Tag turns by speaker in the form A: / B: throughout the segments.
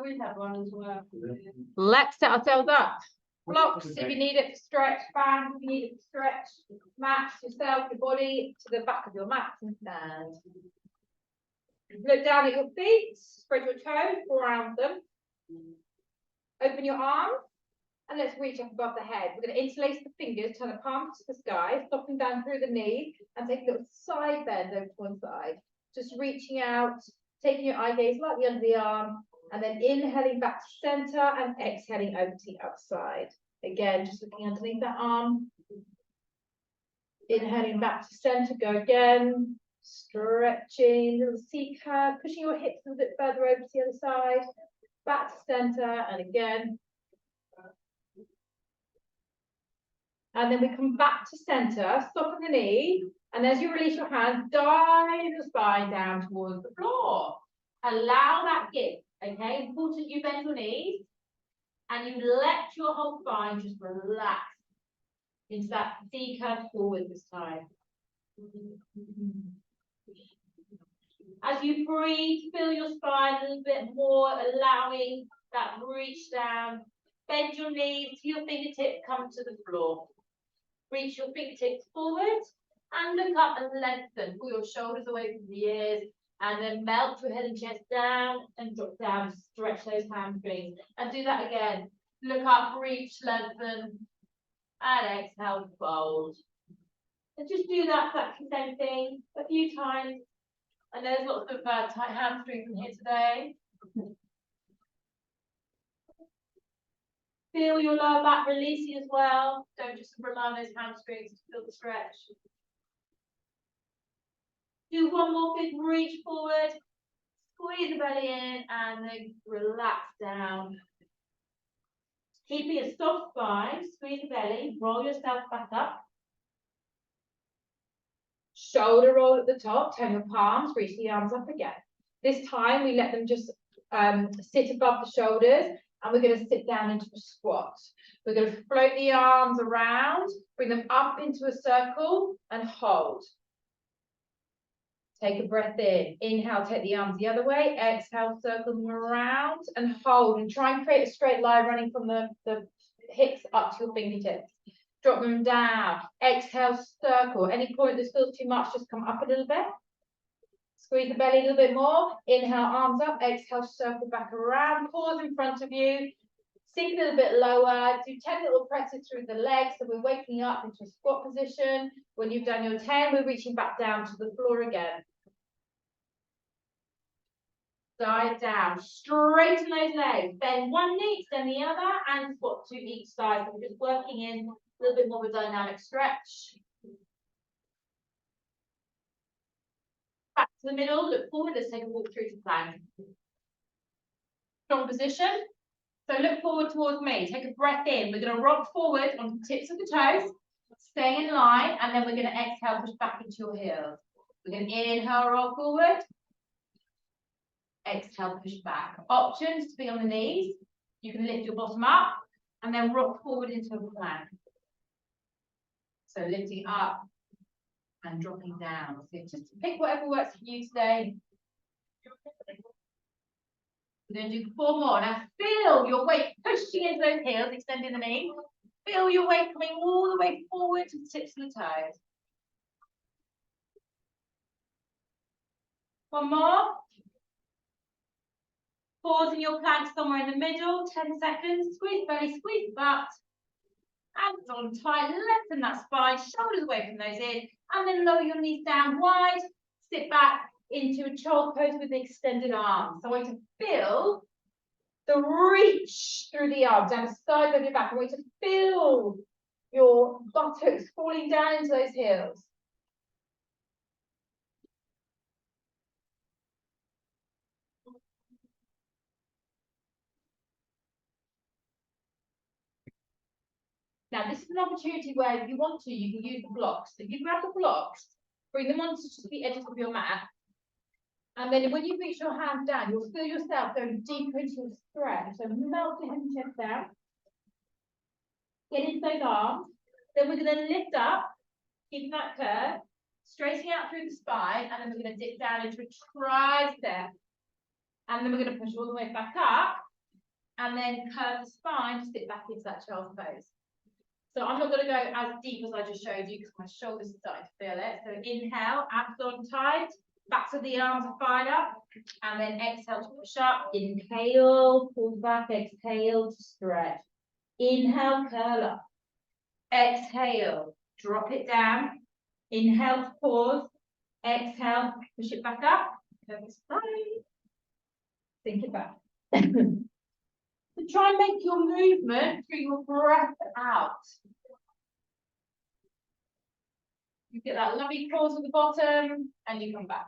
A: We have one as well. Let's set ourselves up. Blocks if you need it for stretch, band if you need it for stretch, match yourself, your body to the back of your mat and stand. Look down at your feet, spread your toes, go around them. Open your arms and let's reach up above the head. We're going to interlace the fingers, turn the palms to the sky, stopping down through the knees and take a little side bend over to one side. Just reaching out, taking your eye gaze lightly under the arm and then inhaling back to center and exhaling over to the outside. Again, just looking underneath that arm. Inhaling back to center, go again. Stretching, little C curve, pushing your hips a little bit further over to the other side. Back to center and again. And then we come back to center, stop at the knee. And as you release your hands, dive your spine down towards the floor. Allow that give, okay? Important you bend your knees and you let your whole spine just relax into that C curve forward this time. As you breathe, feel your spine a little bit more, allowing that reach down. Bend your knees to your fingertips, come to the floor. Reach your fingertips forward and look up and lengthen. Pull your shoulders away from the ears and then melt your head and chest down and drop down. Stretch those hamstrings and do that again. Look up, reach, lengthen and exhale, fold. And just do that exactly same thing a few times. And there's lots of tight hamstrings in here today. Feel your lower back releasing as well. Don't just rely on those hamstrings to feel the stretch. Do one more big reach forward. Squeeze the belly in and then relax down. Keeping a soft spine, squeeze the belly, roll yourself back up. Shoulder roll at the top, turn your palms, reach the arms up again. This time we let them just sit above the shoulders and we're going to sit down into a squat. We're going to float the arms around, bring them up into a circle and hold. Take a breath in. Inhale, take the arms the other way. Exhale, circle them around and hold. And try and create a straight line running from the hips up to your fingertips. Drop them down. Exhale, circle. Any point that feels too much, just come up a little bit. Squeeze the belly a little bit more. Inhale, arms up. Exhale, circle back around. Pause in front of you. Sink a little bit lower. Do 10 little presses through the legs. So we're waking up into a squat position. When you've done your 10, we're reaching back down to the floor again. Dive down. Straighten those legs. Bend one knee, extend the other, and squat to each side. So we're just working in a little bit more of a dynamic stretch. Back to the middle, look forward. Let's take a walk through to plank. Strong position. So look forward towards me. Take a breath in. We're going to rock forward on the tips of the toes, staying in line, and then we're going to exhale, push back into your heels. We're going to inhale, roll forward. Exhale, push back. Options to be on the knees. You can lift your bottom up and then rock forward into a plank. So lifting up and dropping down. So just pick whatever works for you today. We're going to do 4 more. Now feel your weight pushing into those heels, extending the knee. Feel your weight coming all the way forward to the tips of the toes. 1 more. Pause in your plank somewhere in the middle, 10 seconds. Squeeze the belly, squeeze the butt. Hands on tight, lengthen that spine, shoulders away from those ears, and then lower your knees down wide. Sit back into a child pose with the extended arms. So I want you to feel the reach through the arms, down the side of your back. I want you to feel your buttocks falling down into those heels. Now, this is an opportunity where if you want to, you can use the blocks. So if you grab the blocks, bring them onto just the edges of your mat. And then when you reach your hands down, you'll feel yourself going deeper into your stretch. So melt your head and chest down. Get into those arms. Then we're going to lift up, keeping that curve, straightening out through the spine, and then we're going to dip down into a tricep. And then we're going to push all the way back up and then curve the spine to sit back into that child's pose. So I'm not going to go as deep as I just showed you because my shoulders are starting to feel it. So inhale, abs on tight, backs of the arms are fired up, and then exhale to push up. Inhale, pull back, exhale to stretch. Inhale, curl up. Exhale, drop it down. Inhale, pause. Exhale, push it back up. Curve the spine. Think it back. So try and make your movement through your breath out. You get that lovely pause at the bottom and you come back.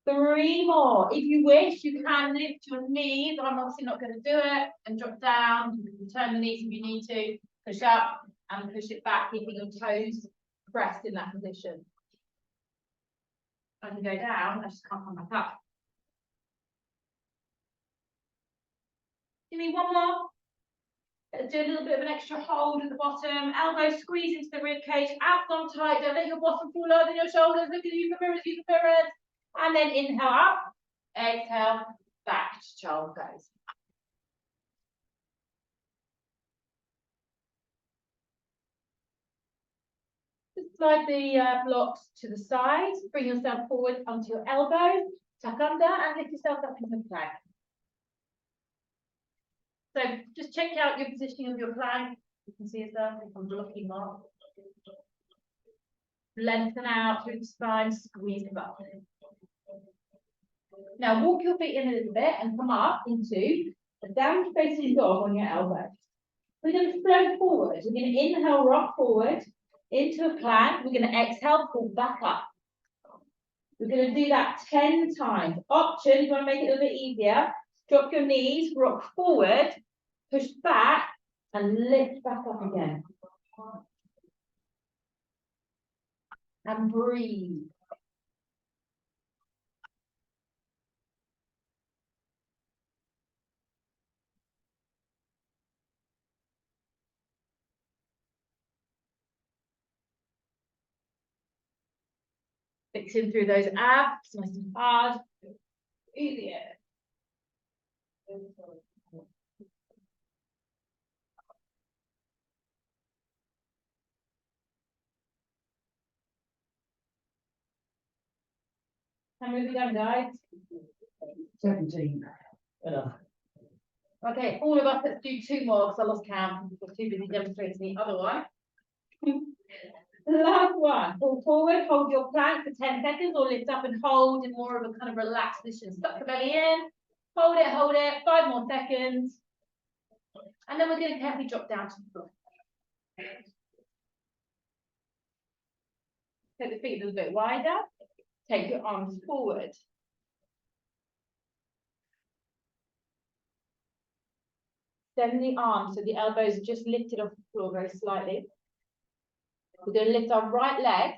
A: 3 more. If you wish, you can lift your knees. I'm obviously not going to do it. And drop down. You can turn the knees if you need to. Push up and push it back, keeping your toes pressed in that position. I can go down. I just can't come back up. Give me 1 more. Let's do a little bit of an extra hold at the bottom. Elbows squeeze into the rib cage. Abs on tight. Don't let your bottom fall lower than your shoulders. Look at you for mirrors, use the mirrors. And then inhale up. Exhale. Back to child pose. Just slide the blocks to the side. Bring yourself forward onto your elbows. Tuck under and lift yourself up into the plank. So just check out your positioning of your plank. You can see yourself if I'm blocking mark. Lengthen out through the spine, squeeze the butt. Now walk your feet in a little bit and come up into a down facing dog on your elbow. We're going to float forward. We're going to inhale, rock forward into a plank. We're going to exhale, pull back up. We're going to do that 10 times. Option, if you want to make it a little bit easier, drop your knees, rock forward, push back, and lift back up again. And breathe. Fixing through those abs, nice and hard. Easier. How many have we done, guys?
B: 17.
A: Okay, all of us, let's do 2 more because I lost count. We're too busy demonstrating the other one. Last one. Pull forward, hold your plank for 10 seconds or lift up and hold in more of a kind of relaxed position. Stuck the belly in. Hold it. 5 more seconds. And then we're going to carefully drop down to the floor. Take the feet a little bit wider. Take your arms forward. Extend the arms so the elbows are just lifted off the floor very slightly. We're going to lift our right leg.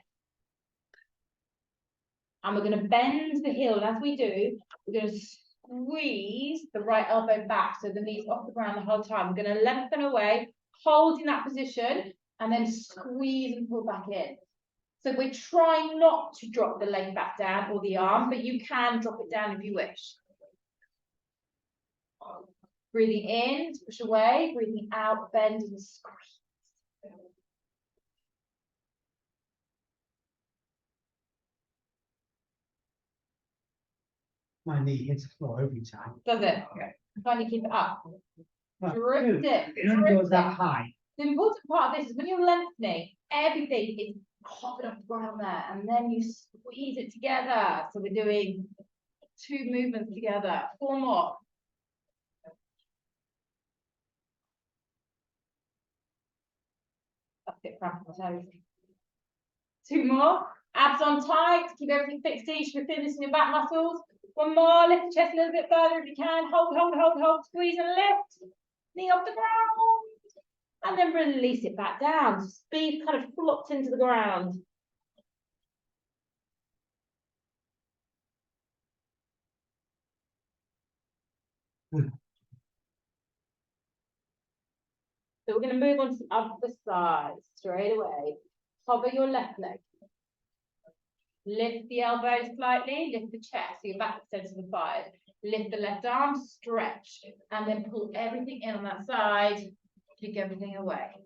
A: And we're going to bend the heel. And as we do, we're going to squeeze the right elbow back so the knee's off the ground the whole time. We're going to lengthen away, hold in that position, and then squeeze and pull back in. So we're trying not to drop the leg back down or the arm, but you can drop it down if you wish. Breathing in, push away, breathing out, bend and squeeze.
B: My knee hits the floor every time.
A: Does it? Okay. Finally keep it up.
B: Well,
A: Drift it.
B: It only goes that high.
A: The important part of this is when you're lengthening, everything is hopping off the ground there, and then you squeeze it together. So we're doing 2 movements together. 4 more. That's it, front of the toes. 2 more. Abs on tight. Keep everything fixed. You should feel this in your back muscles. 1 more. Lift the chest a little bit further if you can. Hold. Squeeze and lift. Knee off the ground. And then release it back down. Speed kind of flops into the ground. So we're going to move on to the other side straight away. Hover your left leg. Lift the elbows slightly, lift the chest, so your back extends to the thighs. Lift the left arm, stretch, and then pull everything in on that side, kick everything away.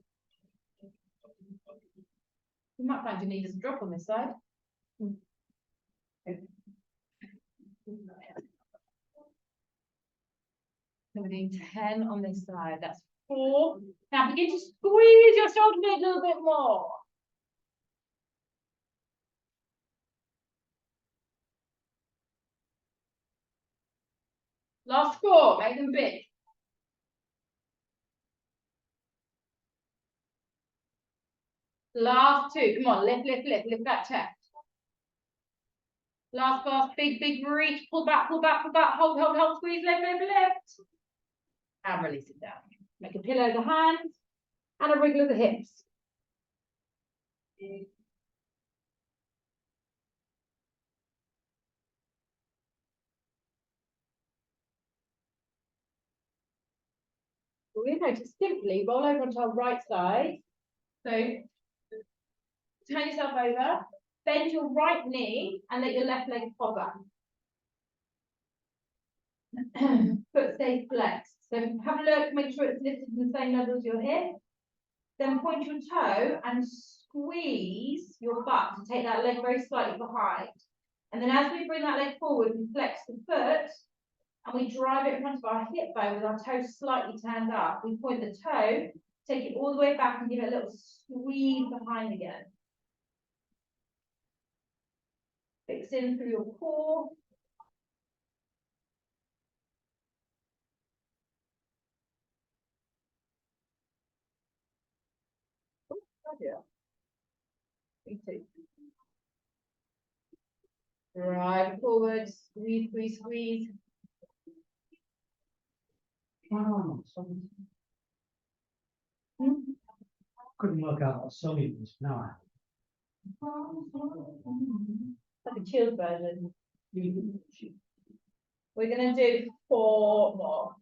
A: You might find your knee doesn't drop on this side. So we're doing 10 on this side, that's 4. Now begin to squeeze your shoulder blade a little bit more. Last 4, make them big. Last 2, come on, lift, lift, lift, lift that chest. Last pass, big, big reach, pull back, pull back, pull back, hold, hold, hold, squeeze, lift, lift, lift. And release it down. Make a pillow of the hands and a wriggle of the hips. We're going to simply roll over onto our right side. So turn yourself over, bend your right knee and let your left leg hover. Foot stays flexed. So have a look, make sure it's lifted to the same level as your hip. Then point your toe and squeeze your butt to take that leg very slightly behind. And then as we bring that leg forward, we flex the foot and we drive it in front of our hip bone with our toe slightly turned up. We point the toe, take it all the way back and give it a little squeeze behind again. Fix in through your core. Me too. Drive forward, squeeze, squeeze, squeeze.
B: Oh, couldn't work out what song it was. No.
A: Like a chilled version. We're going to do 4 more.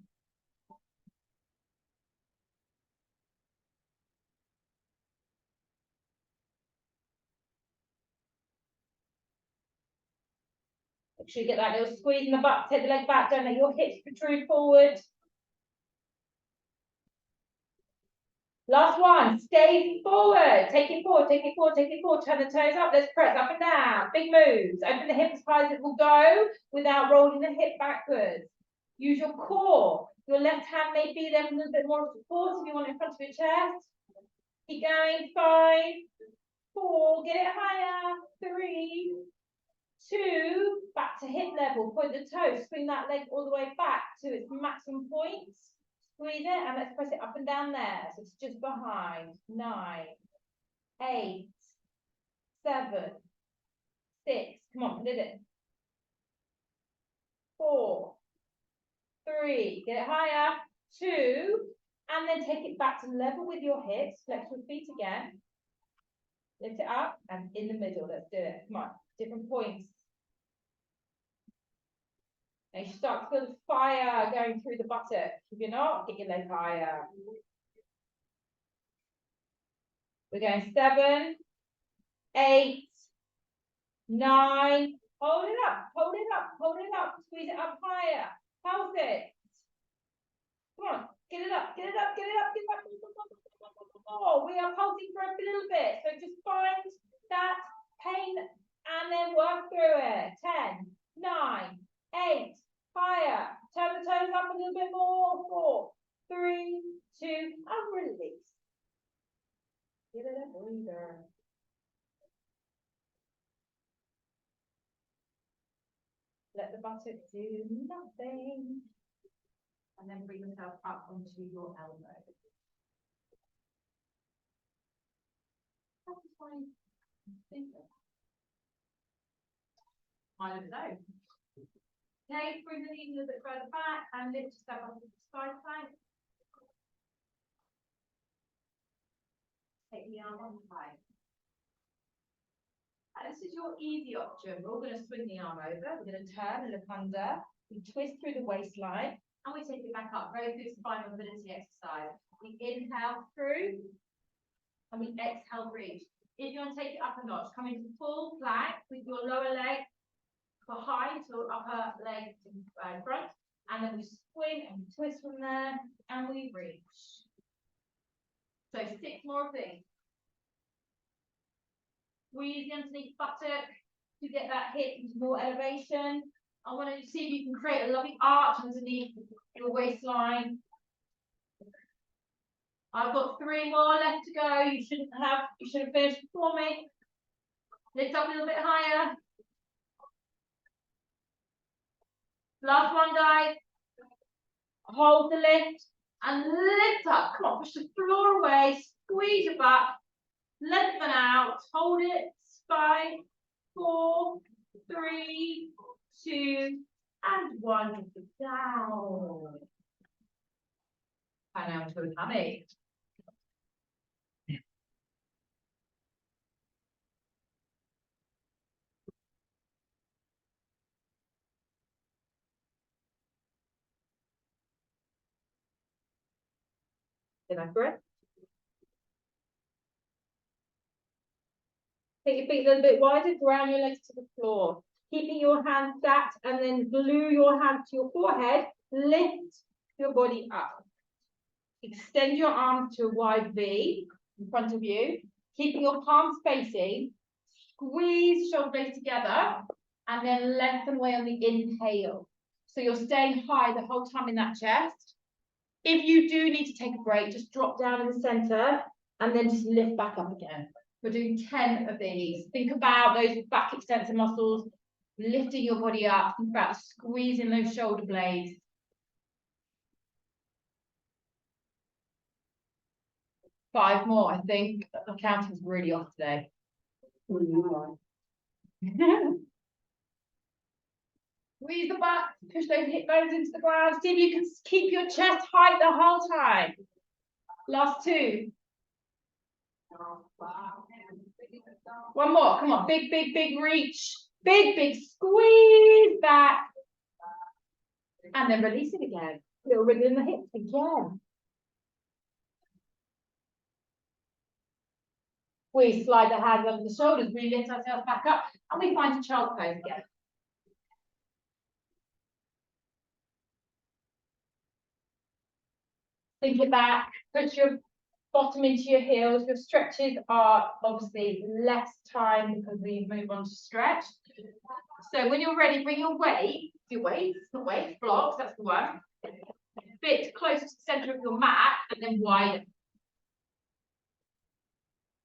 A: Make sure you get that little squeeze in the butt, take the leg back, don't let your hips protrude forward. Last one, stay forward, take it forward, take it forward, take it forward, turn the toes up, let's press up and down, big moves, open the hips as high as it will go without rolling the hip backwards. Use your core, your left hand may be there for a little bit more support if you want it in front of your chest. Keep going, 5, 4, get it higher, 3, 2, back to hip level, point the toe, swing that leg all the way back to its maximum point. Squeeze it and let's press it up and down there. So it's just behind. 9, 8, 7, 6. Come on, did it. 4, 3. Get it higher. 2, and then take it back to level with your hips. Flex your feet again. Lift it up and in the middle. Let's do it. Come on. Different points. And you start to feel the fire going through the buttock. If you're not, get your leg higher. We're going 7, 8, 9. Hold it up, hold it up, hold it up. Squeeze it up higher. How's it? Come on, get it up, get it up, get it up, get it up. Oh, we are pulsing for a little bit. So just find that pain and then work through it. 10, 9, 8. Higher. Turn the toes up a little bit more. 4, 3, 2, and release. Give it a breather. Let the buttock do nothing. And then bring yourself up onto your elbow. That's fine. I don't know. Okay, bring the knees a little bit further back and lift yourself up to the side plank. Take the arm on high. And this is your easy option. We're all going to swing the arm over. We're going to turn and look under. We twist through the waistline and we take it back up. Very good spine mobility exercise. We inhale through and we exhale, reach. If you want to take it up a notch, come into full plank with your lower leg behind, so upper leg in front, and then we swing and twist from there, and we reach. So 6 more of these. Squeeze the underneath buttock to get that hip into more elevation. I want to see if you can create a lovely arch underneath your waistline. I've got 3 more left to go. You should have finished before me. Lift up a little bit higher. Last one, guys. Hold the lift and lift up. Come on, push the floor away. Squeeze your butt. Lengthen out. Hold it. 5, 4, 3, 2, and 1. Down. And now to a tummy. Enough breath. Take your feet a little bit wider, ground your legs to the floor. Keeping your hands stacked and then glue your hands to your forehead. Lift your body up. Extend your arms to a wide V in front of you. Keeping your palms facing. Squeeze shoulder blades together and then lengthen away on the inhale. So you're staying high the whole time in that chest. If you do need to take a break, just drop down in the center and then just lift back up again. We're doing 10 of these. Think about those back extensor muscles, lifting your body up. Think about squeezing those shoulder blades. Five more, I think. The counting's really off today. Squeeze the butt, push those hip bones into the ground. See if you can keep your chest high the whole time. Last 2. One more, come on, big, big, big reach. Big, big squeeze back. And then release it again. Little wriggle in the hips again. We slide the hands under the shoulders, we lift ourselves back up, and we find a child pose again. Think it back, put your bottom into your heels. Your stretches are obviously less time because we move on to stretch. So when you're ready, bring your weights, not weights, blocks, that's the one. A bit closer to the center of your mat and then widen.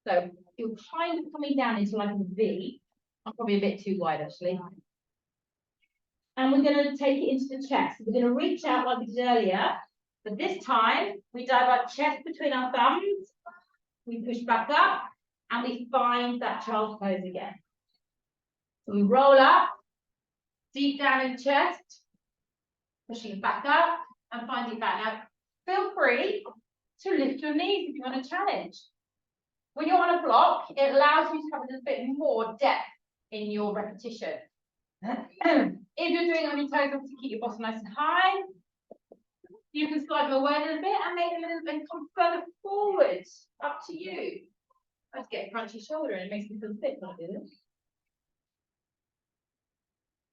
A: So you're kind of coming down into like a V. I'm probably a bit too wide actually. And we're going to take it into the chest. We're going to reach out like we did earlier. But this time, we dive our chest between our thumbs. We push back up and we find that child's pose again. So we roll up, deep down in the chest, pushing back up and finding back. Now, feel free to lift your knees if you want a challenge. When you're on a block, it allows you to have a little bit more depth in your repetition. If you're doing it on your toes, obviously keep your bottom nice and high. You can slide them away a little bit and make them a little bit come further forward. Up to you. I just get a crunchy shoulder and it makes me feel fit when I do this.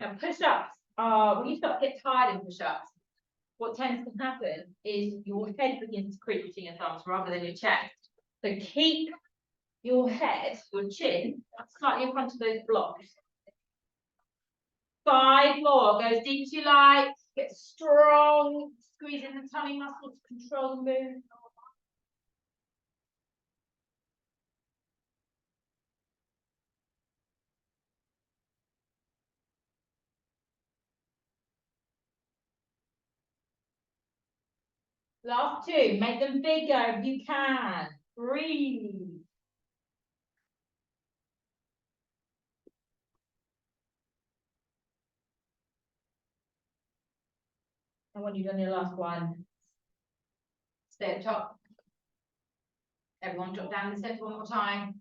A: Now push-ups are, when you start to get tired in push-ups, what tends to happen is your head begins to creep between your thumbs rather than your chest. So keep your head, your chin, slightly in front of those blocks. 5 more. Go as deep as you like. Get strong. Squeeze in the tummy muscle to control the move. Last 2. Make them bigger if you can. Breathe. And when you've done your last one, stay at the top. Everyone drop down in the center one more time.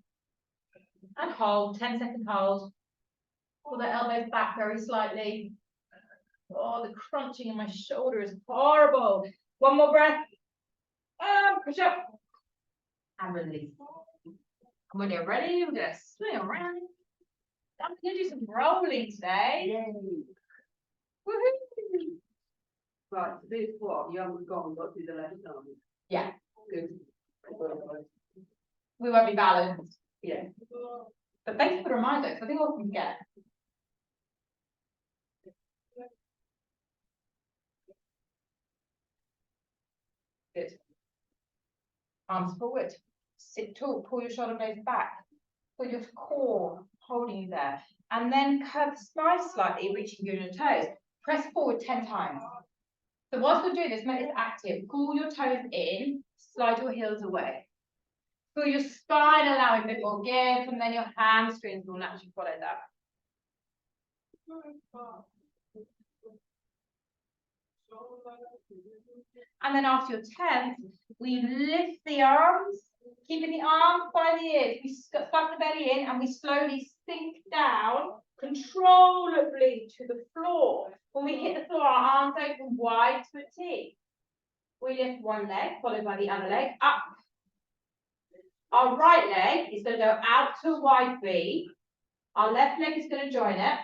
A: And hold, 10-second hold. Pull the elbows back very slightly. Oh, the crunching in my shoulder is horrible. One more breath. And push up. And release. And when you're ready, we're gonna swing around. I'm gonna do some rolling today. Woohoo!
C: Right, this one, you haven't gone, got to the left arm.
A: Yeah,
C: Good.
A: we won't be balanced.
C: Yeah.
A: But thank you for the reminder, because I think we'll forget. Good. Arms forward. Sit tall, pull your shoulder blades back. Put your core holding you there. And then curve the spine slightly, reaching you on your toes. Press forward 10 times. So whilst we're doing this, make this active. Pull your toes in, slide your heels away. Feel your spine allowing a bit more give, and then your hamstrings will naturally follow that. And then after your 10th, we lift the arms, keeping the arms by the ears. We suck the belly in and we slowly sink down controllably to the floor. When we hit the floor, our arms open wide to a T. We lift one leg, followed by the other leg, up. Our right leg is going to go out to a wide V. Our left leg is going to join it.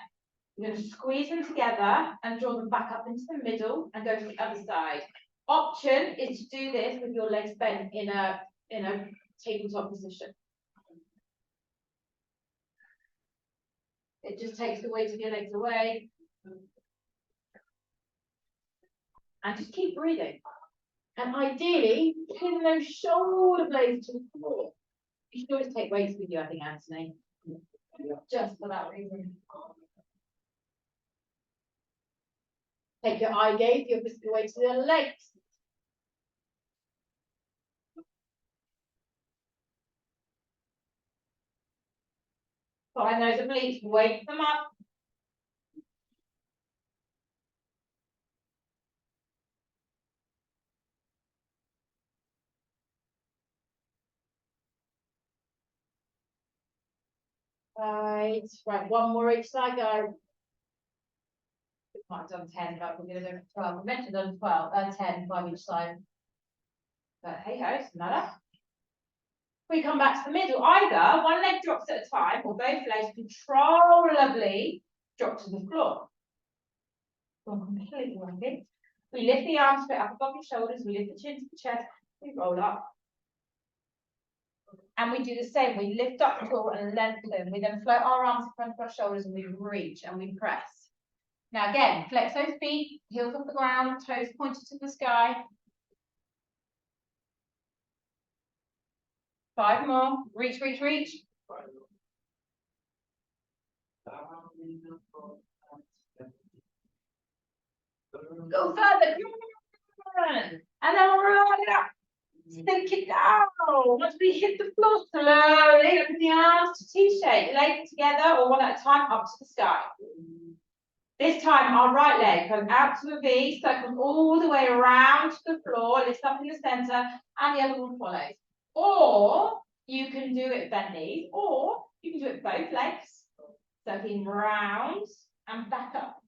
A: You're going to squeeze them together and draw them back up into the middle and go to the other side. Option is to do this with your legs bent in a tabletop position. It just takes the weight of your legs away. And just keep breathing. And ideally, pin those shoulder blades to the floor. You should always take weights with you, I think, Anthony. Just for that reason. Take your eye gaze, your physical weight to the legs. Find those obliques, wake them up. Right, one more each side, go. We might have done 10, but we're going to do 12. We mentioned done 12, 10, 5 each side. But hey ho, doesn't matter. We come back to the middle, either one leg drops at a time, or both legs controllably drop to the floor. Completely working. We lift the arms straight up above your shoulders, we lift the chin to the chest, we roll up. And we do the same, we lift up tall and lengthen. We then float our arms in front of our shoulders and we reach and we press. Now again, flex those feet, heels off the ground, toes pointed to the sky. 5 more, reach, reach, reach. Go further, and then roll it up. Sink it down. Once we hit the floor, slowly open the arms to T-shape. Legs together or one at a time up to the sky. This time, our right leg goes out to a V, circles all the way around to the floor, lifts up in the center, and the other one follows. Or you can do it bent knees, or you can do it both legs, circling round and back up.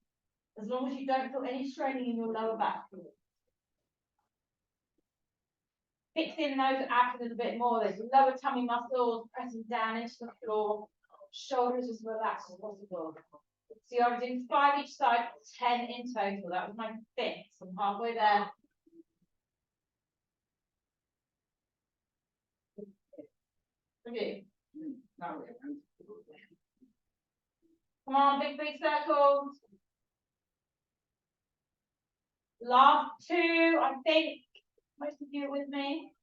A: As long as you don't feel any straining in your lower back. Fix in those abs a little bit more, those lower tummy muscles, pressing down into the floor, shoulders as relaxed as possible. So you're doing 5 each side, 10 in total. That was my 5th, so I'm halfway there. Okay. Come on, big circles. Last 2, I think. Most of you are with me.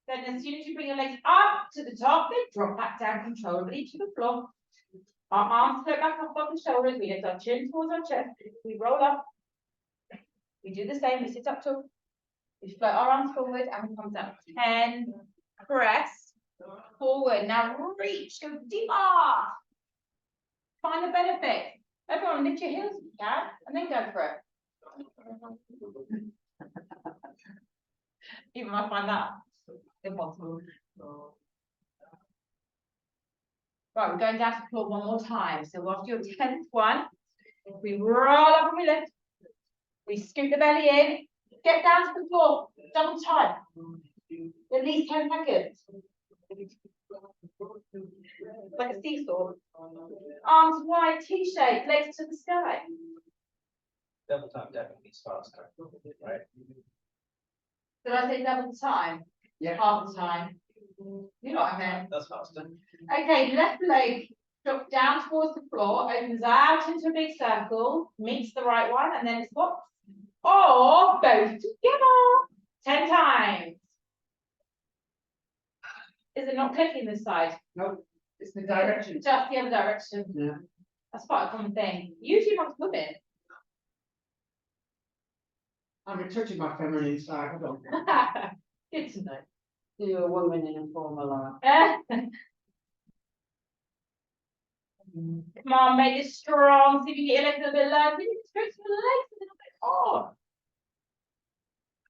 A: Then as soon as you bring your legs up to the top, they drop back down controllably to the floor. Our arms float back up above the shoulders. We lift our chin towards our chest. We roll up. We do the same. We sit up tall. We float our arms forward and we come down. 10. Press. Forward. Now reach. Go deeper. Find the benefit. Everyone lift your heels if you can. And then go for it. Even I find that impossible. Right, we're going down to the floor one more time. So after your 10th one, we roll up and we lift. We scoot the belly in. Get down to the floor. Double time. At least 10 seconds. Like a seesaw. Arms wide, T-shape, legs to the sky.
D: Double time definitely is faster, right?
A: Did I say double the time?
D: Yeah.
A: Half the time. You know what I meant.
D: That's faster.
A: Okay, left leg drop down towards the floor, opens out into a big circle, meets the right one, and then swaps. Or both together. 10 times. Is it not clicking this side?
C: No, it's the direction.
A: Just the other direction.
C: Yeah.
A: That's quite a common thing. Usually amongst women.
C: I'm touching my feminine side. Hold on.
A: Good to know.
C: Do a 1 minute informal line.
A: Come on, make this strong. See if you can get your legs a little bit low. You can stretch the legs a little bit. Oh.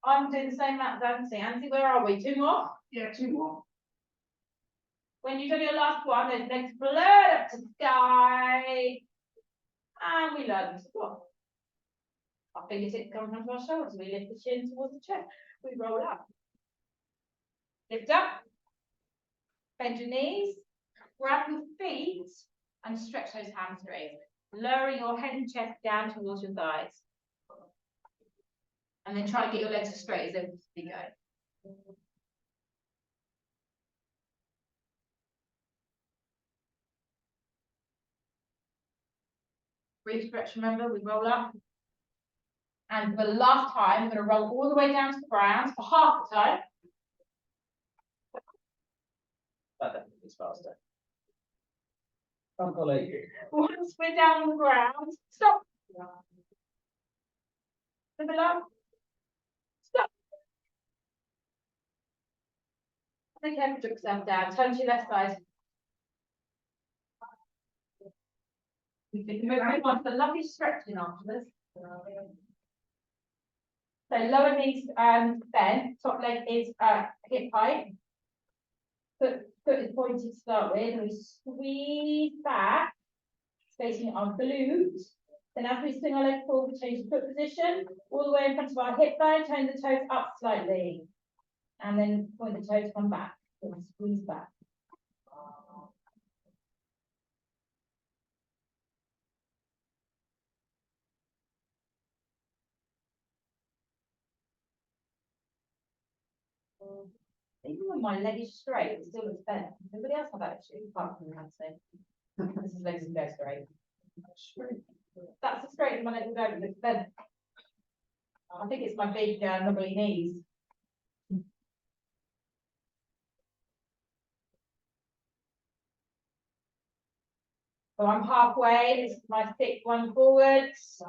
A: I'm doing the same amount as Anthony. Anthony, where are we? 2 more?
C: Yeah, 2 more.
A: When you've done your last one, those legs blurred up to the sky. And we learn to walk. Our fingertips come onto our shoulders. We lift the chin towards the chest. We roll up. Lift up. Bend your knees. Grab your feet and stretch those hamstrings. Lowering your head and chest down towards your thighs. And then try to get your legs as straight as they go. Brief stretch, remember, we roll up. And for the last time, we're going to roll all the way down to the ground for half the time.
D: That definitely is faster. Uncle Lady.
A: Once we're down on the ground, stop. Lift up. Stop. Okay, put yourself down. Turn to your left side. Move on to the lovely stretching afterwards. So lower knees bent, top leg is hip height. Foot is pointed to start with, and we squeeze back, facing our glutes. Then as we swing our leg forward, we change the foot position, all the way in front of our hip bone, turn the toes up slightly. And then point the toes, come back, and squeeze back. Even when my leg is straight, it still looks bent. Everybody else have that issue, apart from Nancy. This is legs and go straight. That's as straight as my leg will go, it looks bent. I think it's my big knobbly knees. So I'm halfway, this is my 6th one forwards.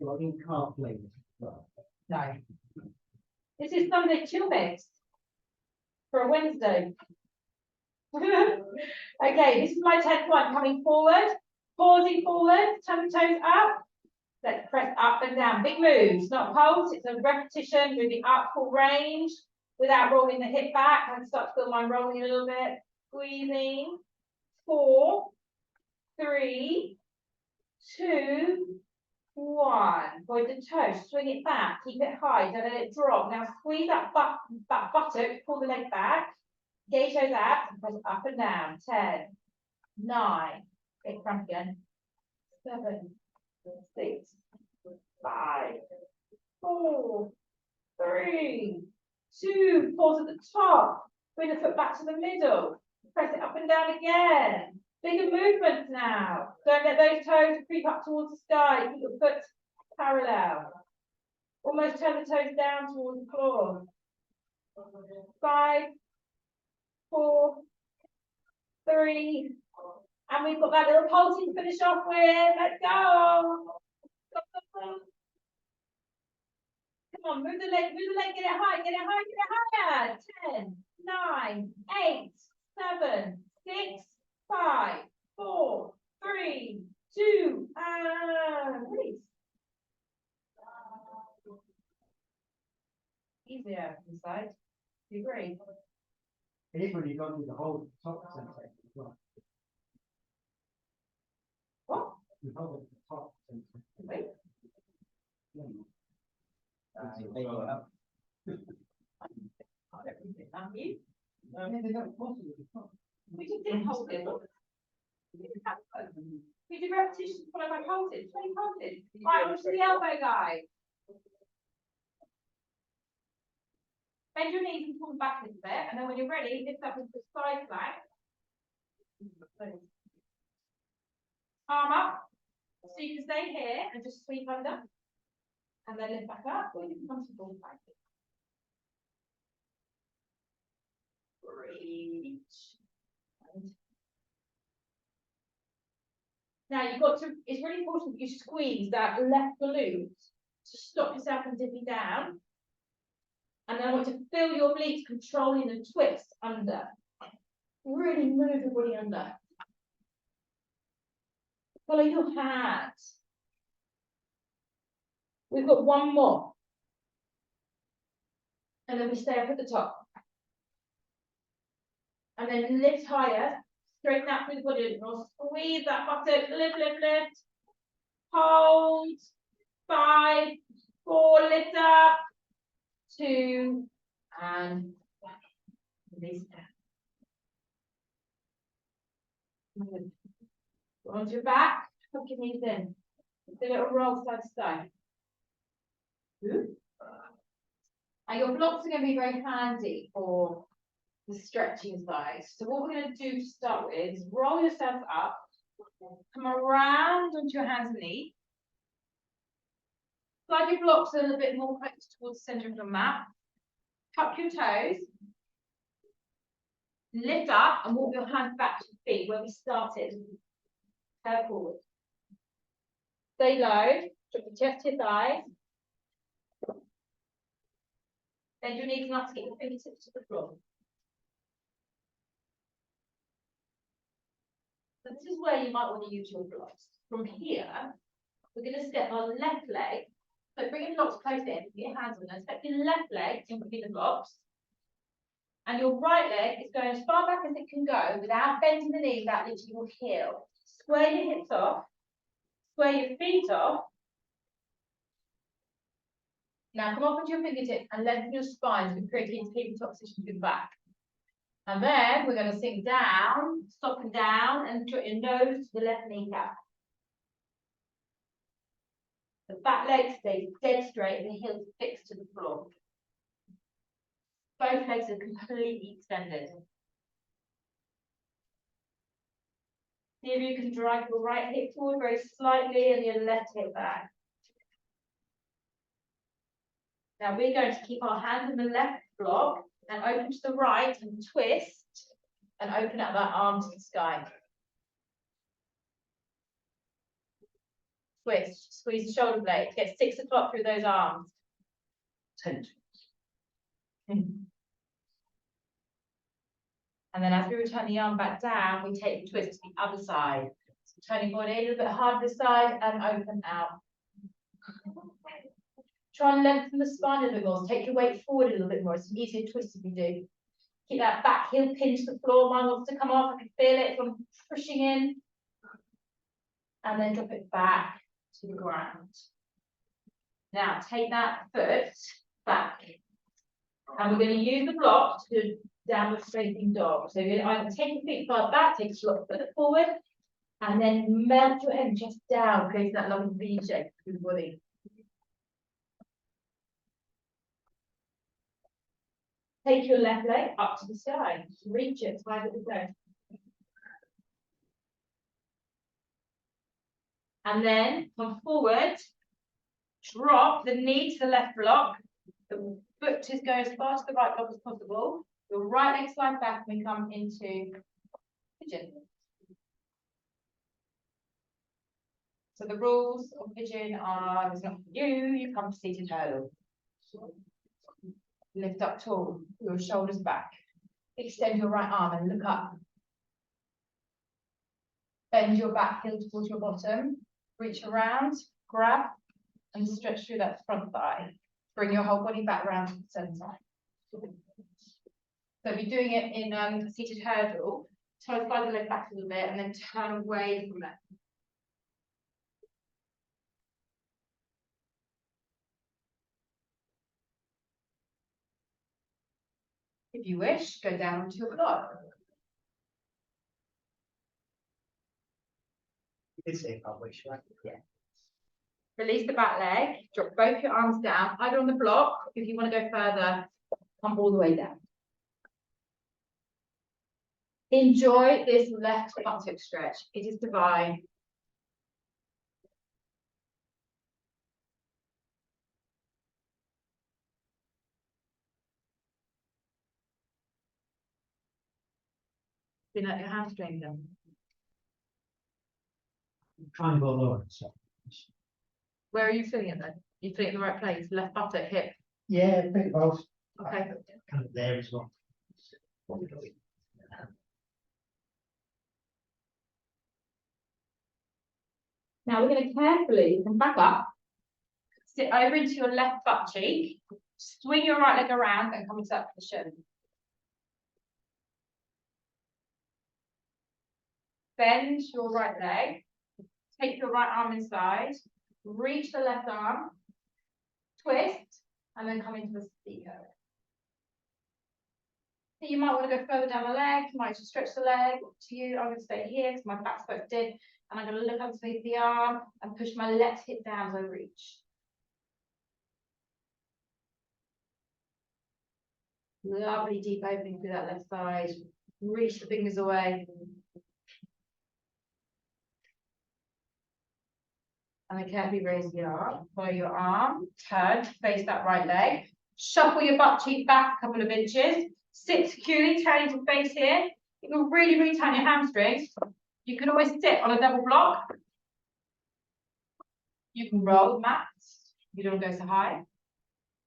B: Like in calf legs.
A: No. This is Sunday chill mix for a Wednesday. Okay, this is my 10th one coming forward, pausing forward, turn the toes up. Let's press up and down. Big moves, not pulse. It's a repetition, moving up full range without rolling the hip back. I can start to feel mine rolling a little bit. Squeezing. 4, 3, 2, 1. Point the toe, swing it back, keep it high, don't let it drop. Now squeeze that buttock, pull the leg back, gauge those abs, and press it up and down. 10, 9, big cramp again. 7, 6, 5, 4, 3, 2. Pause at the top. Bring the foot back to the middle. Press it up and down again. Bigger movements now. Don't let those toes creep up towards the sky. Keep your foot parallel. Almost turn the toes down towards the floor. 5, 4, 3, and we've got that little pulsing to finish off with. Let's go. Come on, move the leg, get it high, get it high, get it higher. 10, 9, 8, 7, 6, 5, 4, 3, 2, and release. Easier inside. Do you agree?
B: It is when you go through the whole top sensation.
A: What?
B: You hold it at the top.
A: Wait.
D: They go up.
A: Have you?
B: No, they don't possibly, it's not.
A: We just did hold it. We did repetitions followed by pulses, 20 pulses. Right, on to the elbow, guys. Bend your knees and pull them back a little bit, and then when you're ready, lift up into the side plank. Arm up, so you can stay here and just sweep under, and then lift back up, or you can come to full plank. Reach. Now you've got to, it's really important that you squeeze that left glute to stop yourself from dipping down. And then I want to feel your obliques controlling the twist under. Really move your body under. Follow your heart. We've got one more. And then we stay up at the top. And then lift higher. Straighten out through the body. Or squeeze that buttock. Lift, lift, lift. Hold. 5, 4, lift up. 2, and release down. Go onto your back, hook your knees in. Do a little roll side to side. And your blocks are going to be very handy for the stretching side. So what we're going to do to start with is roll yourself up, come around onto your hands and knees. Slide your blocks a little bit more close towards the center of your mat. Tuck your toes. Lift up and walk your hands back to your feet where we started. Curve forward. Stay low. Drop your chest to your thighs. Bend your knees up to get your fingertips to the floor. So this is where you might want to use your blocks. From here, we're going to step our left leg. So bring your blocks close in, put your hands on them. Step your left leg in between the blocks. And your right leg is going as far back as it can go without bending the knee, without lifting your heel. Square your hips off. Square your feet off. Now come up onto your fingertips and lengthen your spine to create a tabletop position to the back. And then we're going to sink down, soften down, and put your nose to the left kneecap. The back leg stays dead straight and the heels fixed to the floor. Both legs are completely extended. See if you can drive your right hip forward very slightly and your left hip back. Now we're going to keep our hands in the left block and open to the right and twist and open up that arm to the sky. Twist, squeeze the shoulder blade, get 6 o'clock through those arms.
D: 10.
A: And then as we return the arm back down, we take the twist to the other side. So turn your body a little bit hard this side and open out. Try and lengthen the spine a little bit more. So take your weight forward a little bit more. It's an easier twist if you do. Keep that back heel pinned to the floor. Mine wants to come off. I can feel it. So I'm pushing in. And then drop it back to the ground. Now take that foot back. And we're going to use the block to do downward facing dog. So you're going to either take your feet far back, take a foot forward, and then melt your head and chest down, creating that lovely V shape through the body. Take your left leg up to the sky. Reach it as high as it goes. And then come forward, drop the knee to the left block. The foot is going as far to the right block as possible. Your right leg slides back and we come into pigeon. So the rules of pigeon are, it's not for you, you come to seated hurdle. Lift up tall, your shoulders back. Extend your right arm and look up. Bend your back heel towards your bottom. Reach around, grab, and stretch through that front thigh. Bring your whole body back around to the center. So if you're doing it in seated hurdle, Try to slide the leg back a little bit and then turn away from it. If you wish, go down onto your block.
B: You did say that wish, right?
A: Yeah. Release the back leg, drop both your arms down, either on the block. If you want to go further, come all the way down. Enjoy this left buttock stretch. It is divine. Feel like your hamstring them.
B: Try and go lower. So.
A: Where are you feeling it then? You feel it in the right place? Left buttock, hip.
B: Yeah, I think both.
A: Okay.
B: Kind of there as well.
A: Now we're going to carefully come back up, sit over into your left butt cheek, swing your right leg around and come into that position. Bend your right leg, take your right arm inside, reach the left arm, twist, and then come into the seat curve. You might want to go further down the leg, you might just stretch the leg, up to you. I'm going to stay here because my back's both in, and I'm going to look underneath the arm and push my left hip down as I reach. Lovely deep opening through that left side. Reach the fingers away. And then carefully raise the arm, follow your arm, turn, face that right leg. Shuffle your butt cheek back a couple of inches. Sit securely, turning to face here. You can really, really tighten your hamstrings. You can always sit on a double block. You can roll the mat. You don't go so high.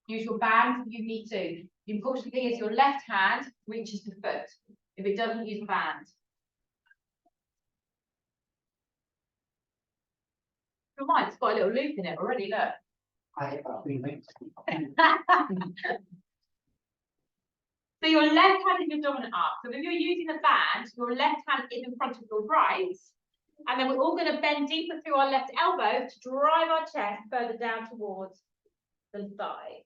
A: Use your band if you need to. The important thing is your left hand reaches the foot. If it doesn't, use a band. Your mind's got a little loop in it already, look.
B: I think.
A: So your left hand is your dominant arm. So if you're using a band, your left hand is in front of your right. And then we're all going to bend deeper through our left elbow to drive our chest further down towards the thigh.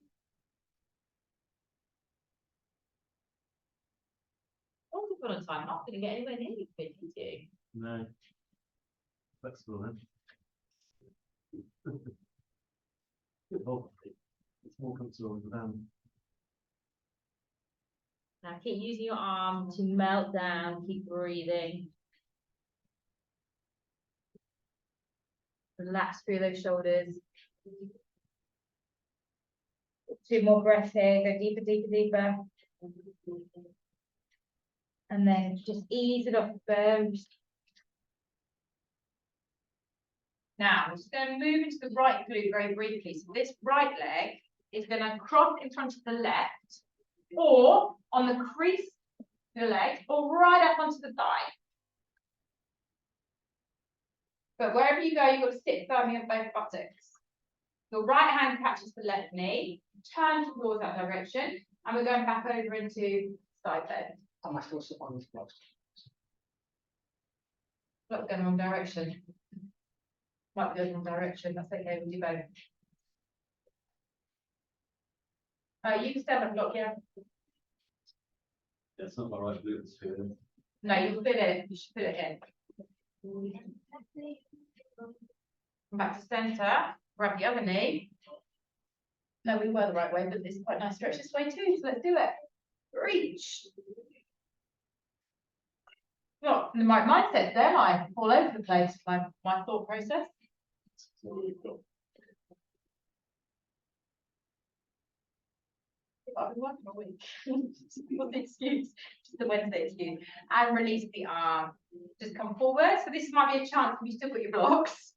A: What's it on time? I'm not going to get anywhere near you, did you?
B: No. Flexible then. It's more comfortable with the band.
A: Now keep using your arm to melt down, keep breathing. Relax through those shoulders. 2 more breaths here, go deeper, deeper, deeper. And then just ease it off the bones. Now, we're just going to move into the right glute very briefly. So this right leg is going to cross in front of the left, or on the crease of the leg, or right up onto the thigh. But wherever you go, you've got to sit firmly on both buttocks. Your right hand catches the left knee, turn towards that direction, and we're going back over into side bend.
B: Am I still sit on this block?
A: Not going the wrong direction. Might be going the wrong direction, that's okay, we'll do both. You can stand up block, yeah.
E: That's not my right glute that's feeling.
A: No, you'll feel it, you should feel it in. Come back to centre, grab the other knee. No, we were the right way, but it's quite a nice stretch this way too, so let's do it. Reach. Not in the right mindset there, am I? All over the place, my thought process. I've been working all week. What's the excuse? Just the Wednesday excuse. And release the arm. Just come forward. So this might be a chance if you still got your blocks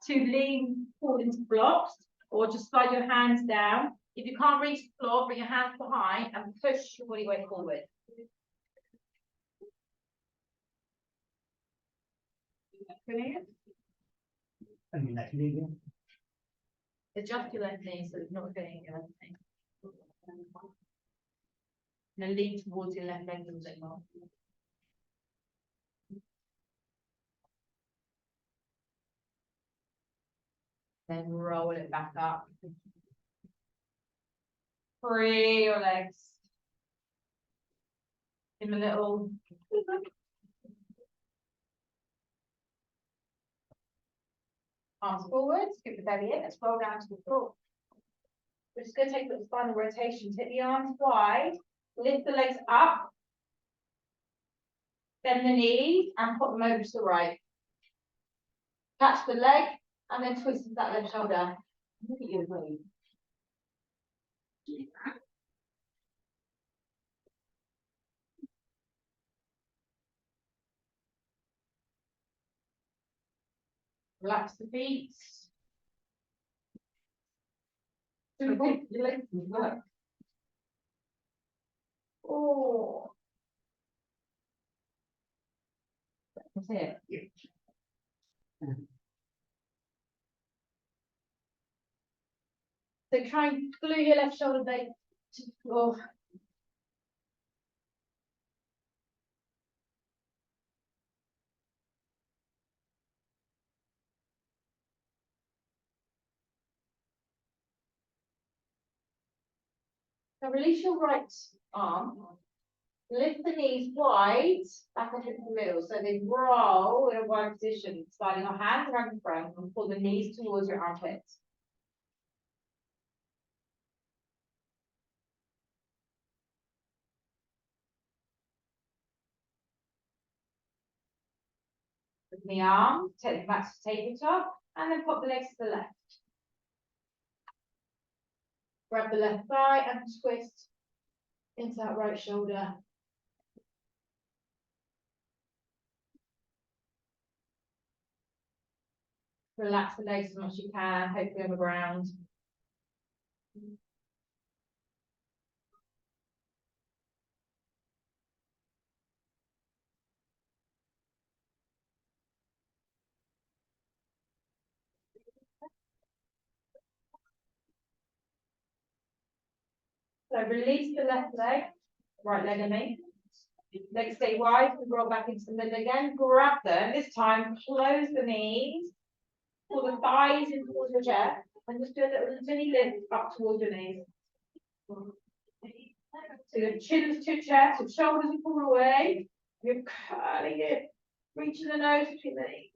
A: to lean forward into blocks, or just slide your hands down. If you can't reach the floor, bring your hands behind and push your body weight forward. Brilliant.
B: And your neck knee.
A: Adjust your left knee so it's not going your left knee. Now lean towards your left leg a little bit more. Then roll it back up. Free your legs. Give them a little. Arms forward, scoop the belly in, let's roll down to the floor. We're just going to take the spinal rotation, take the arms wide, lift the legs up, bend the knees and put them over to the right. Catch the leg and then twist that left shoulder. Look at you, move. Relax the feet. Your legs work. Oh. That's it. So try and glue your left shoulder blade to the floor. So release your right arm. Lift the knees wide, back and hip in the middle. So they roll in a wide position, sliding your hands around the front and pull the knees towards your armpits. With the arm, take them back to tabletop, and then pop the legs to the left. Grab the left thigh and twist into that right shoulder. Relax the legs as much as you can, hopefully on the ground. So release the left leg, right leg and me. Legs stay wide, we roll back into the middle again. Grab them, this time close the knees, pull the thighs in towards your chest, and just do a little mini lift up towards your knees. So your chin's to chest, your shoulders are pulled away, you're curling it, reaching the nose between the knees.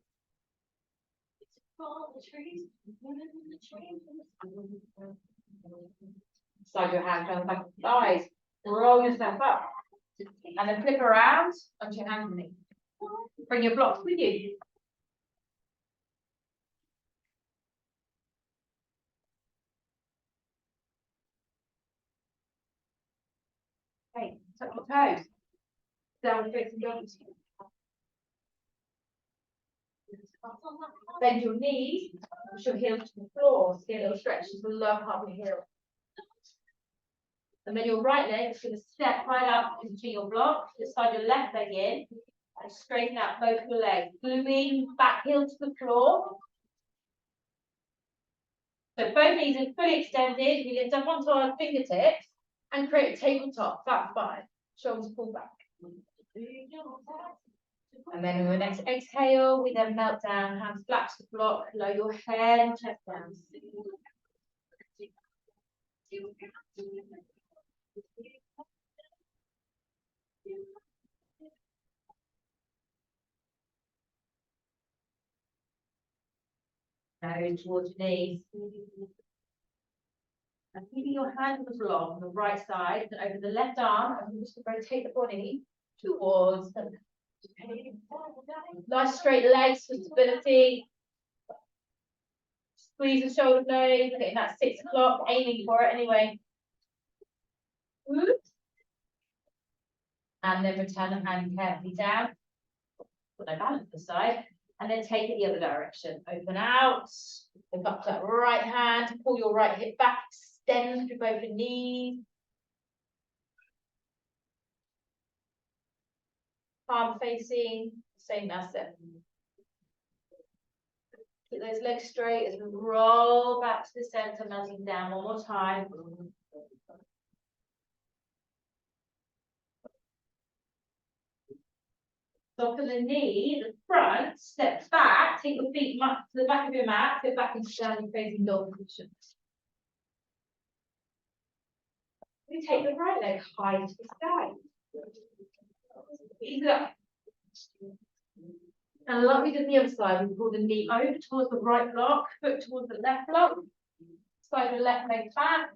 A: Slide your hands down the back of the thighs, roll yourself up, and then flip around onto your hands and knees. Bring your blocks with you. Okay, touch your toes. Down facing dogs. Bend your knees, push your heels to the floor, so get a little stretch to the lower part of your heel. And then your right leg is going to step right up into your block, just slide your left leg in, and straighten out both your legs. Gluing back heel to the floor. So both knees are fully extended, we lift up onto our fingertips and create a tabletop, flat spine, shoulders pull back. And then on the next exhale, we then melt down, hands flat to the block, lower your head and chest down. Now in towards your knees. And keeping your hand on the block on the right side, and over the left arm, and just rotate the body towards the nice straight legs for stability. Squeeze the shoulder blade, getting that 6 o'clock, aiming for it anyway. And then return the hand carefully down. Put no balance to the side. And then take it the other direction. Open out. Look up to that right hand. Pull your right hip back. Extend through both the knees. Palm facing. Same as it. Keep those legs straight as we roll back to the center, melting down one more time. Stop at the knee, the front, step back, take your feet to the back of your mat, sit back into standing facing dog position. We take the right leg high to the sky. Ease up. And like we did the other side, we pull the knee over towards the right block, foot towards the left block, slide the left leg back.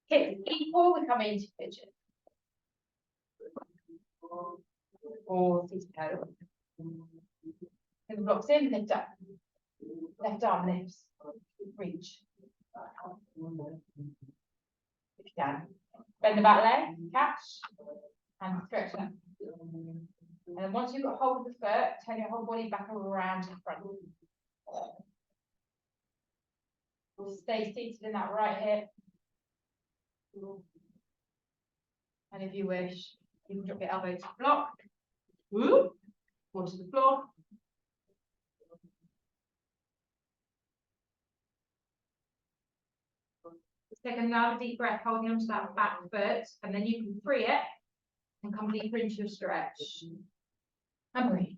A: Hips equal, we come into pigeon. Or seated paddle. Hip blocks in, lift up. Left arm lifts. Reach. If you can. Bend the back leg, catch, and stretch that. And then once you've got hold of the foot, turn your whole body back around to the front. Stay seated in that right hip. And if you wish, you can drop your elbow to the block. Whoop, or to the floor. Let's take another deep breath, holding onto that back foot, and then you can free it and come deeper into your stretch. And breathe.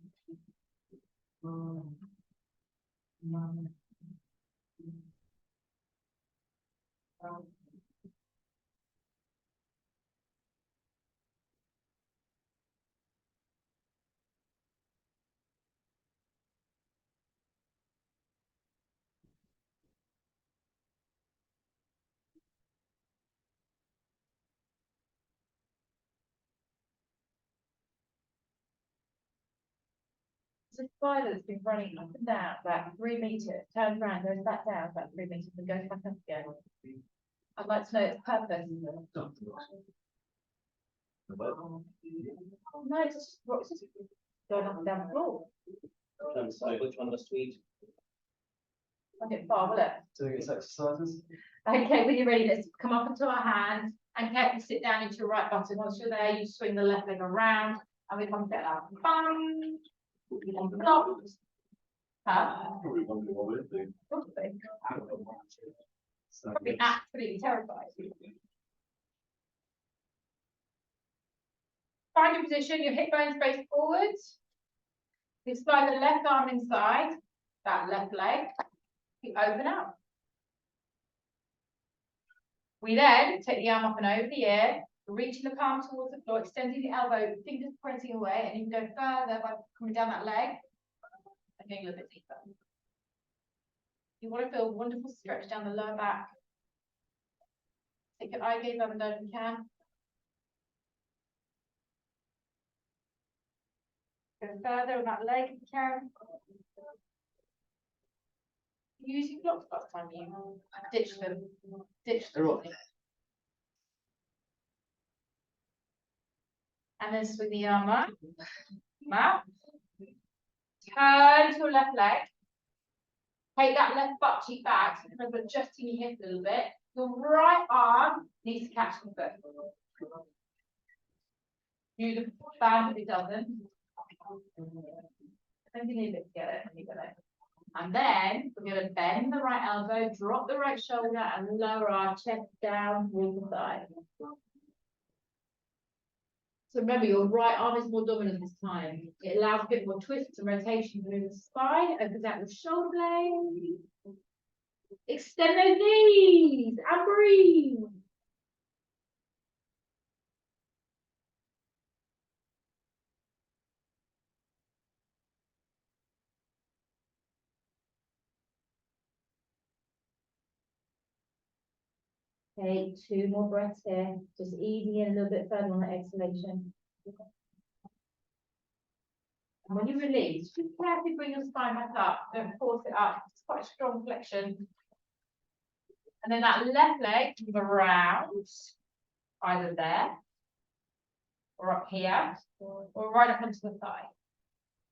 A: It's a spider that's been running up and down about 3 meters, turns around, goes back down about 3 meters, and goes back up again. I'd like to know its purpose. No, it's just going up and down the floor.
D: Which one was sweet?
A: I'll get far, will it?
B: Doing its exercises.
A: Okay, when you're ready, let's come up into our hands and carefully sit down into your right button. Once you're there, you swing the left leg around and we come get out. Bang! Stop. Huh? Probably absolutely terrified. Find your position, your hip bones face forwards. You slide the left arm inside, that left leg. You open up. We then take the arm up and over the ear, reaching the palm towards the floor, extending the elbow, fingers pointing away, and you can go further by coming down that leg and going a little bit deeper. You want to feel a wonderful stretch down the lower back. Take your eye gaze up and down if you can. Go further on that leg if you can. Use your blocks last time you ditch them. Ditch them. And then swing the arm up. Out. Turn to your left leg. Take that left butt cheek back, so kind of adjusting your hip a little bit. Your right arm needs to catch the foot. Beautiful. Bad if it doesn't. I think you need it to get it. You get it. And then we're going to bend the right elbow, drop the right shoulder, and lower our chest down towards the side. So remember, your right arm is more dominant this time. It allows a bit more twists and rotation through the spine, opens out the shoulder blade. Extend those knees and breathe. Okay, 2 more breaths here. Just easing in a little bit further on the exhalation. And when you release, just carefully bring your spine back up. Don't force it up. It's quite a strong flexion. And then that left leg, move around, either there, or up here, or right up onto the thigh.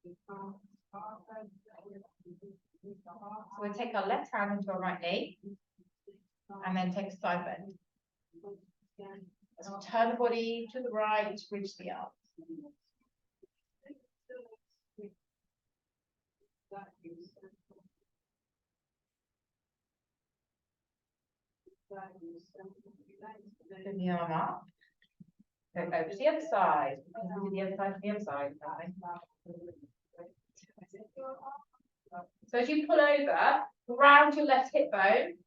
A: So we take our left hand onto our right knee, and then take a side bend. So turn the body to the right, reach the arms. Bring the arm up. Go over to the other side. Do the other side to the other side. So as you pull over, round your left hip bone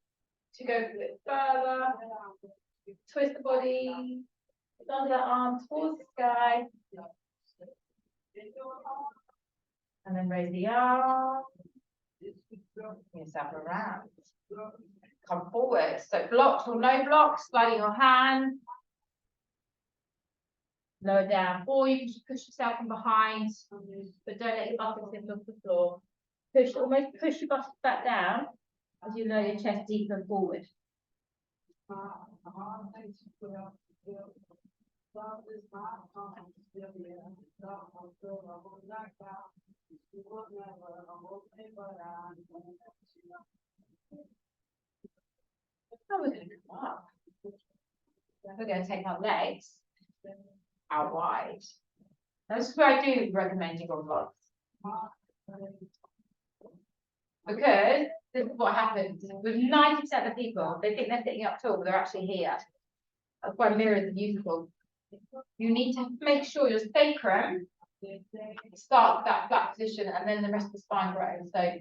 A: to go a bit further. Twist the body, under the arm towards the sky. And then raise the arm. Yourself around. Come forward. So blocks or no blocks, sliding your hand. Lower down. Or you can just push yourself from behind, but don't let your buttocks lift off the floor. Almost push your buttocks back down as you lower your chest deeper and forward. Now we're going to come up. We're going to take our legs out wide. Now this is where I do recommend you go vlogs. Because this is what happens with 90% of people. They think they're sitting up tall, but they're actually here. That's why mirrors are useful. You need to make sure your sacrum starts that flat position, and then the rest of the spine grows. So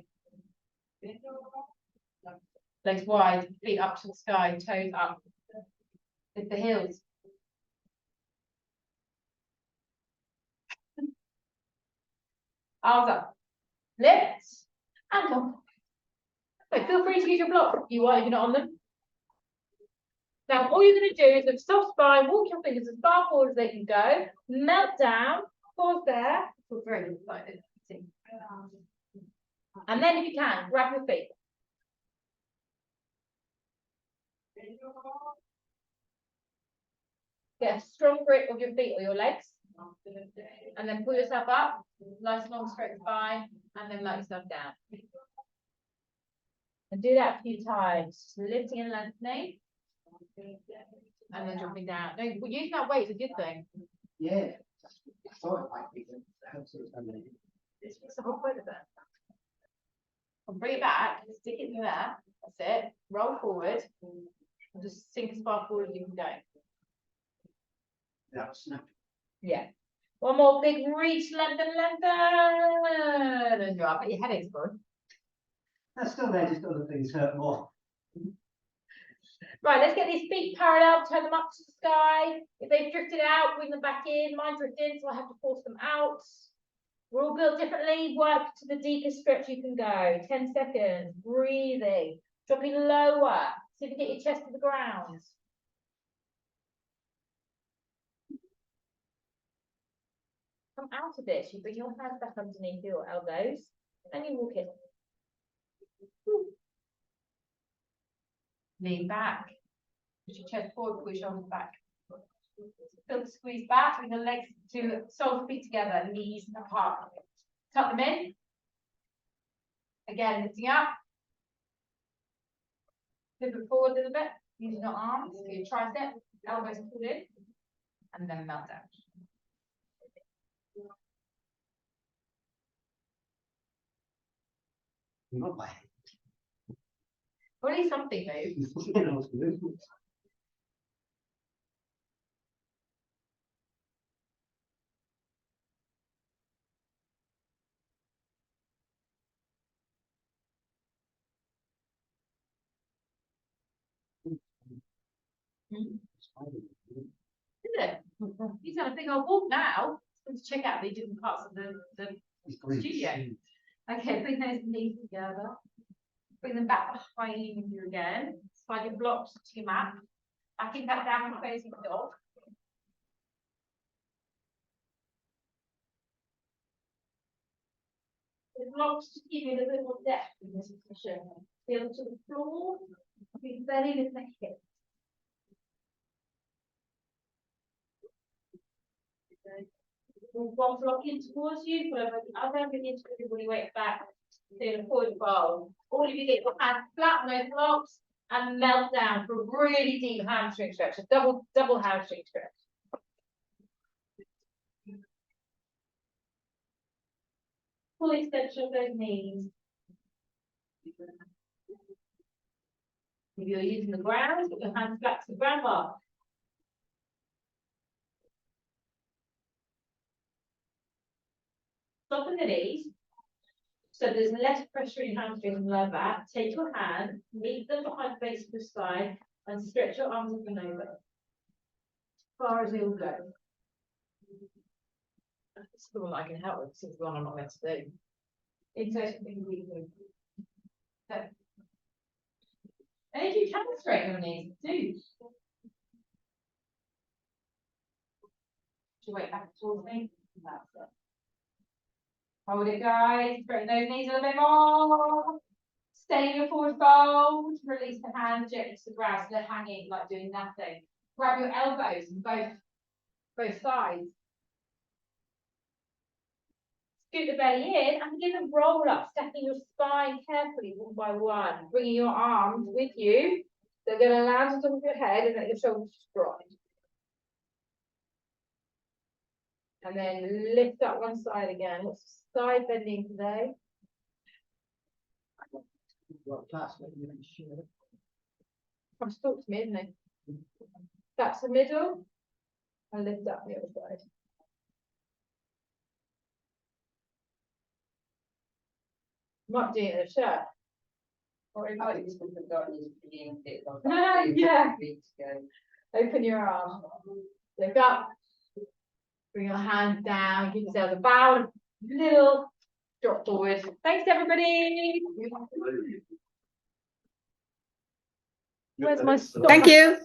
A: legs wide, feet up to the sky, toes up. With the heels. Arms up. Lift. And up. So feel free to use your blocks if you want, if you're not on them. Now, all you're going to do is with soft spine, walk your fingers as far forward as they can go, melt down, pause there. Feel very excited. And then, if you can, grab your feet. Get a strong grip of your feet or your legs. And then pull yourself up, nice long straight spine, and then let yourself down. And do that a few times, lifting and lengthening. And then dropping down. No, using that weight is a good thing.
B: Yeah. I thought it might be good.
A: It's the whole point of it. And bring it back, stick it in there. That's it. Roll forward. And just sink as far forward as you can go. Yeah. One more big reach, lengthen. And you're up. But your headache's gone.
B: That's still there, just other things hurt more.
A: Right, let's get these feet parallel, turn them up to the sky. If they've drifted out, bring them back in. Mine drift in, so I have to force them out. We're all built differently. Work to the deepest stretch you can go. 10 seconds. Breathing. Dropping lower. See if you get your chest to the ground. Come out of this. You bring your hands back underneath your elbows. And you walk in. Lean back. Push your chest forward, push your shoulders back. Feel the squeeze back, bring the legs to soles feet together, knees apart. Tuck them in. Again, lifting up. Pivot forward a little bit, using your arms, so your tricep, elbows pulled in, and then melt down.
B: Not my
A: Or at least something moves. Isn't it? He's had a big old walk now. Let's check out the different parts of the studio. Okay, bring those knees together. Bring them back behind you again. Slide your blocks to your mat. Backing that down and facing the dog. The blocks just give you a little bit more depth in this position. Feel to the floor. Be very with the hips. One block in towards you, pull over the other, bring into everybody weight back. Doing a forward fold. All of you get your hands flat on those blocks and melt down for a really deep hamstring stretch, a double hamstring stretch. Full extension of those knees. If you're using the ground, put your hands flat to the ground bar. soften the knees. So there's less pressure in your hamstrings and lower back. Take your hand, meet them behind the base of the spine, and stretch your arms up and over. As far as they will go. This is the one I can help with, this is the one I'm not meant to do. Inside something really good. So. And if you can straighten your knees, do. Your weight back towards me. That's it. Hold it, guys. Straighten those knees a little bit more. Stay in your forward fold. Release the hands gently to the ground. So they're hanging, like doing nothing. Grab your elbows on both sides. Scoot the belly in and begin to roll up, stepping your spine carefully one by one. Bringing your arms with you. They're going to land on top of your head and let your shoulders drop. And then lift up one side again. What's side bending today? Come talk to me, isn't it? That's the middle. And lift up the other side. Might do it in a shirt. Or in
C: I think this one have got his beginning bit like
A: Yeah.
C: weeks ago.
A: Open your arm. Look up. Bring your hands down. Give yourself a bow. Little drop forward. Thanks, everybody. Where's my stop?
E: Thank you.